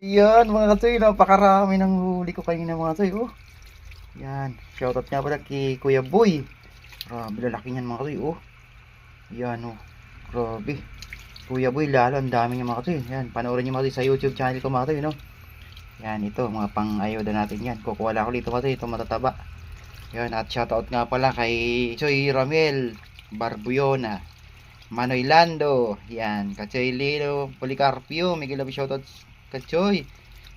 Yan mga katoy, napakarami ng huli ko kanina mga katoy. Oh. Yan, shoutout nga pala kay Kuya Boy. Grabe, lalaki niyan mga katoy. Oh. Yan oh, grabe. Kuya Boy, lalo ang dami niya mga katoy. Yan, panoorin niyo mga katoy sa YouTube channel ko mga katoy, no? Yan, ito, mga pang-ayoda natin yan. Kukuha lang ako dito mga katoy, ito matataba. Yan, at shoutout nga pala kay Choy Ramel Barbuyona, Manoy Lando, yan, Kachoy Lilo Policarpio, Miguel Love, shoutout Kachoy.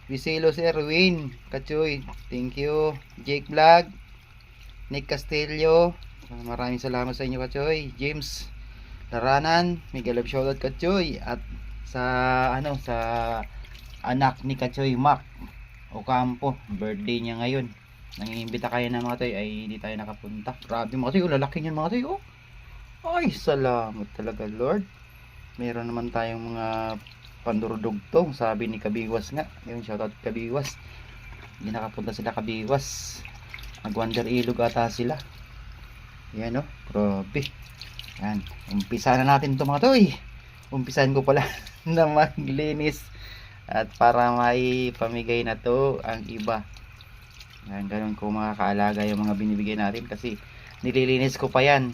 Viselo si Erwin, Kachoy, thank you. Jake Vlog, Nick Castillo, maraming salamat sa inyo Kachoy. James Laranan, Miguel Love, shoutout Kachoy. At sa sa anak ni Kachoy, Mac Ocampo, birthday niya ngayon. Nangiimbita kayo na mga toy, ay hindi tayo nakapunta. Grabe mga toy, lalaki niyan mga toy. Oh. Ay, salamat talaga Lord. Meron naman tayong mga pandurudugtong, sabi ni Kabiwas nga. Yung shoutout Kabiwas. Hindi nakapunta sila Kabiwas. Nag-Wonder Ilog ata sila. Yan oh, grabe. Yan, umpisa na natin ito mga toy. Umpisahan ko pala na maglinis. At para may pamigay na to ang iba. Yan, ganun ko makakaalaga yung mga binibigay natin kasi nililinis ko pa yan.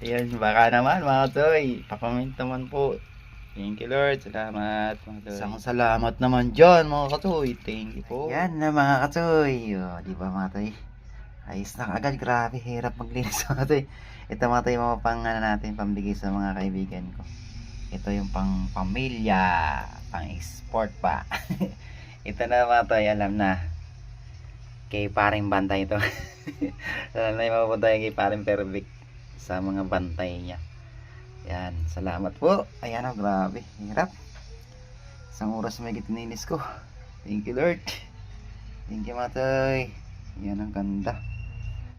Yan, baka naman mga toy, pakomment naman po. Thank you Lord, salamat mga toy. Isang salamat naman dyan mga katoy, thank you po. Yan na mga katoy, oh, di ba mga toy? Ayos na agad, grabe, hirap maglinis mga toy. Ito mga toy, mga pang natin, pambigay sa mga kaibigan ko. Ito yung pang pamilya, pang export pa. Ito na mga toy, alam na. Kay paring bantay ito. Alam na yung mapupunta yung kay paring Perfect sa mga bantay niya. Yan, salamat po. Ayan o, grabe, hirap. Isang oras may gitininis ko. Thank you Lord. Thank you Matoy. Yan ang ganda.